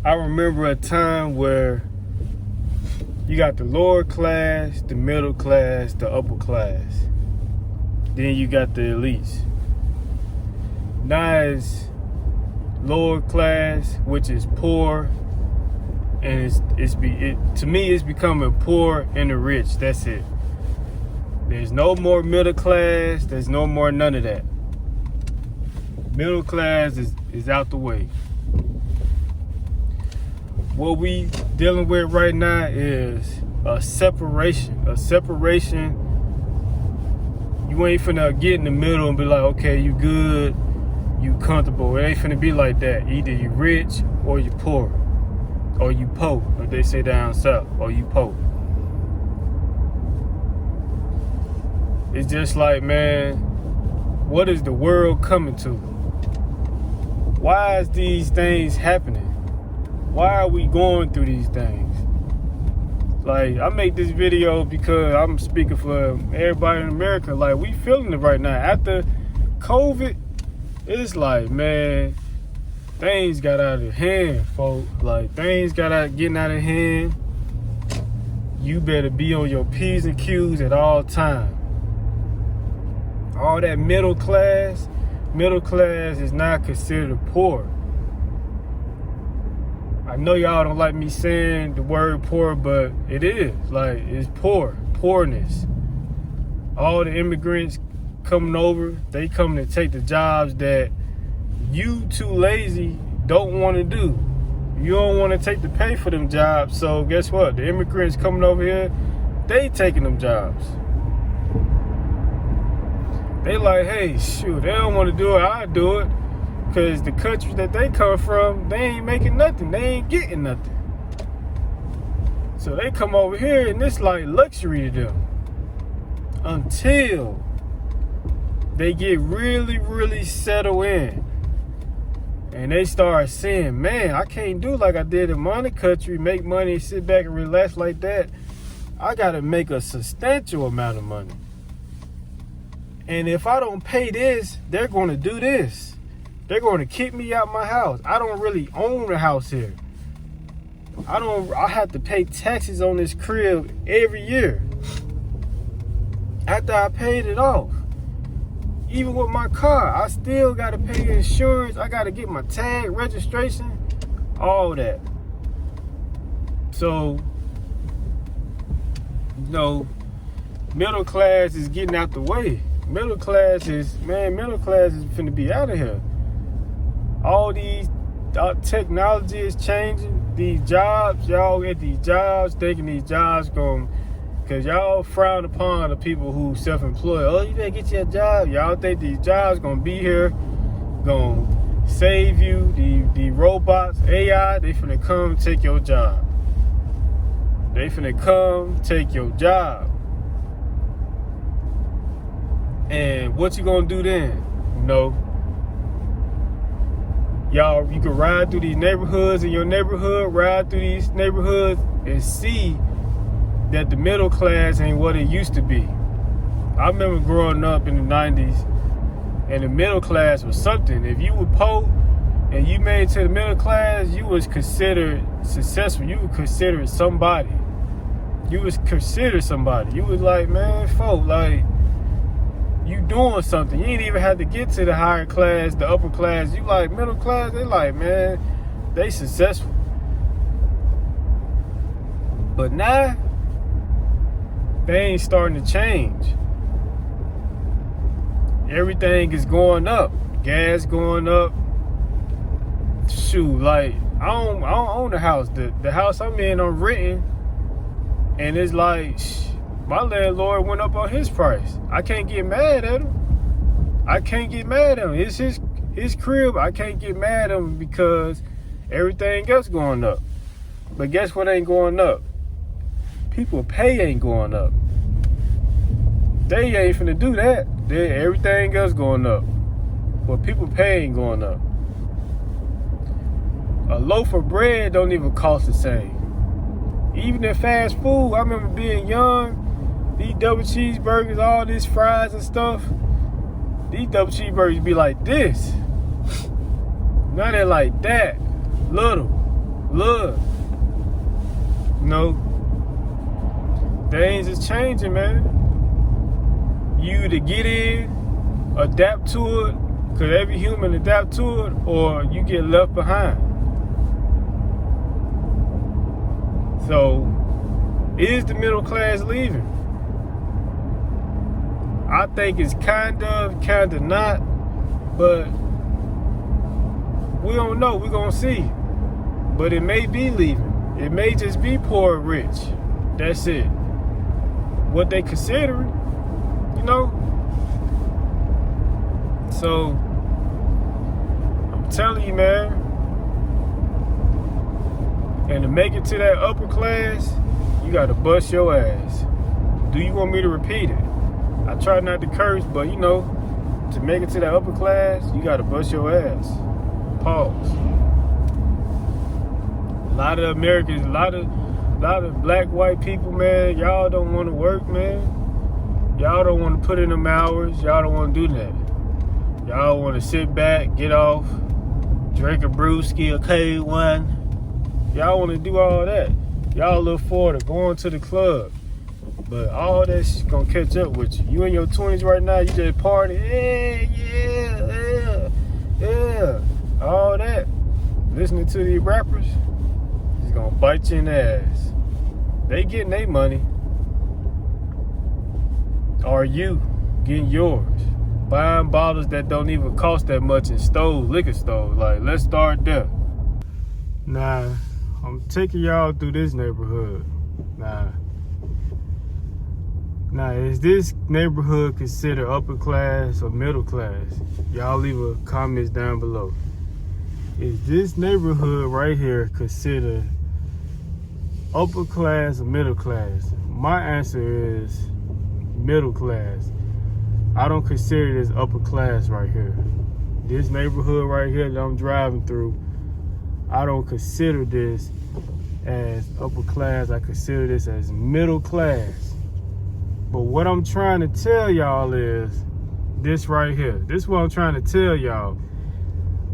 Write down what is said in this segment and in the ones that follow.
I remember a time where you got the lower class, the middle class, the upper class. Then you got the elites. Now it's lower class, which is poor, and to me it's becoming poor and the rich. That's it. There's no more middle class. There's no more none of that. Middle class is out the way. What we dealing with right now is a separation. A separation. You ain't finna get in the middle and be like, okay, you good, you comfortable. It ain't finna be like that. Either you rich or you poor. Or you po, like they say down south. Or you po. It's just like, man, what is the world coming to? Why is these things happening? Why are we going through these things? Like, I make this video because I'm speaking for everybody in America. Like, we feeling it right now. After COVID, it's like, man, things got out of hand, folks. Like, things getting out of hand. You better be on your P's and Q's at all times. All that middle class is not considered poor. I know y'all don't like me saying the word poor, but it is. Like, it's poorness. All the immigrants coming over, they coming to take the jobs that you too lazy don't want to do. You don't want to take the pay for them jobs, so guess what? The immigrants coming over here, they taking them jobs. They like, hey, shoot, they don't want to do it, I do it. Because the country that they come from, they ain't making nothing. They ain't getting nothing. So they come over here and it's like luxury to them. Until they get really, really settled in. And they start saying, man, I can't do like I did in my country, make money, sit back and relax like that. I got to make a substantial amount of money. And if I don't pay this, they're going to do this. They're going to kick me out my house. I don't really own a house here. I have to pay taxes on this crib every year. After I paid it off. Even with my car, I still got to pay insurance. I got to get my tag, registration, all that. So, you know, middle class is getting out the way. Middle class is finna be out of here. All these technology is changing. These jobs, y'all get these jobs, thinking these jobs because y'all frown upon the people who self-employed. Oh, you better get you a job. Y'all think these jobs gonna be here, gonna save you. The robots, AI, they finna come take your job. They finna come take your job. And what you gonna do then? You know, y'all, you can ride through these neighborhoods in your neighborhood, ride through these neighborhoods and see that the middle class ain't what it used to be. I remember growing up in the 90s and the middle class was something. If you were poor and you made it to the middle class, you was considered successful. You were considered somebody. You was like, man, folk, like, you doing something. You ain't even had to get to the higher class, the upper class. You like middle class, they like, man, they successful. But now, they ain't starting to change. Everything is going up. Gas going up. Shoot, like, I don't own the house. The house I'm in, I'm renting. And it's like, my landlord went up on his price. I can't get mad at him. It's his crib. I can't get mad at him because everything else going up. But guess what ain't going up? People pay ain't going up. They ain't finna do that. Everything else going up. But people pay ain't going up. A loaf of bread don't even cost the same. Even in fast food, I remember being young, these double cheeseburgers, all this fries and stuff, these double cheeseburgers be like this. Now they're like that, little. love. You know, things is changing, man. You either get in, adapt to it, because every human adapt to it, or you get left behind. So, is the middle class leaving? I think it's kind of not, but we don't know. We're going to see. But it may be leaving. It may just be poor and rich. That's it. What they considering, you know? So, I'm telling you, man. And to make it to that upper class, you got to bust your ass. Do you want me to repeat it? I try not to curse, but you know, to make it to that upper class, you got to bust your ass. Pause. A lot of Americans, a lot of black, white people, man, y'all don't want to work, man. Y'all don't want to put in them hours. Y'all don't want to do that. Y'all want to sit back, get off, drink a brewski, a K1. Y'all want to do all that. Y'all look forward to going to the club. But all that shit's gonna catch up with you. You in your 20s right now, you just party. Yeah. All that. Listening to these rappers, it's gonna bite you in the ass. They getting their money. Are you getting yours? Buying bottles that don't even cost that much in stores, liquor stores. Like, let's start there. Nah, I'm taking y'all through this neighborhood. Now, is this neighborhood considered upper class or middle class? Y'all leave a comments down below. Is this neighborhood right here considered upper class or middle class? My answer is middle class. I don't consider this upper class right here. This neighborhood right here that I'm driving through, I don't consider this as upper class. I consider this as middle class. But what I'm trying to tell y'all is this right here. This is what I'm trying to tell y'all.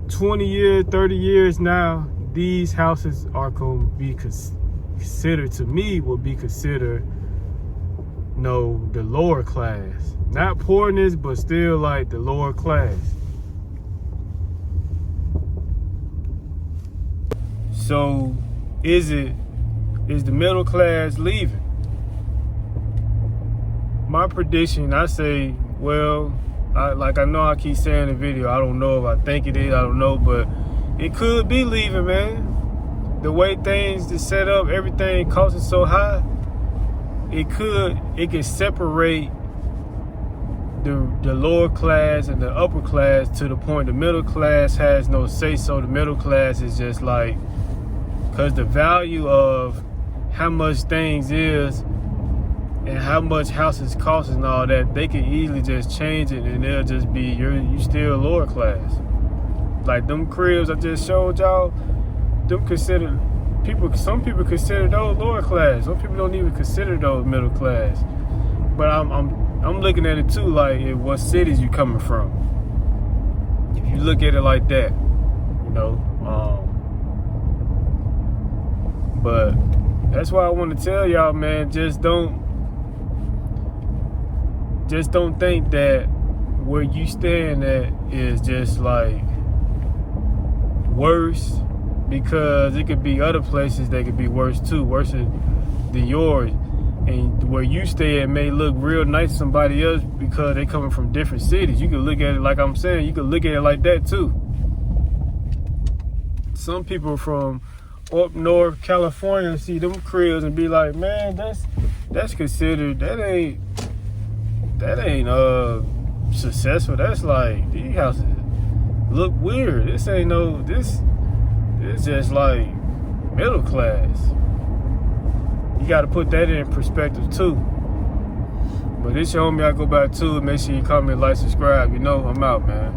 20 years, 30 years now, these houses are going to be considered, to me, will be considered, the lower class. Not poorness, but still like the lower class. So, is the middle class leaving? My prediction, I say, well, I know I keep saying in the video, I don't know if I think it is, I don't know, but it could be leaving, man. The way things is set up, everything costing so high, it could separate the lower class and the upper class to the point the middle class has no say so. The middle class is just like, because the value of how much things is and how much houses cost and all that, they can easily just change it and they'll just be, you still lower class. Like them cribs I just showed y'all, some people consider those lower class. Some people don't even consider those middle class. But I'm looking at it too, like what cities you coming from. If you look at it like that, but that's why I want to tell y'all, man, just don't think that where you staying at is just like worse, because it could be other places that could be worse too, worse than yours. And where you stay at may look real nice to somebody else because they coming from different cities. You can look at it like I'm saying, you can look at it like that too. Some people from up north California see them cribs and be like, man, that's considered, that ain't successful. That's like, these houses look weird. This it's just like middle class. You got to put that in perspective too. But this your homie I go back to. Make sure you comment, like, subscribe. I'm out, man.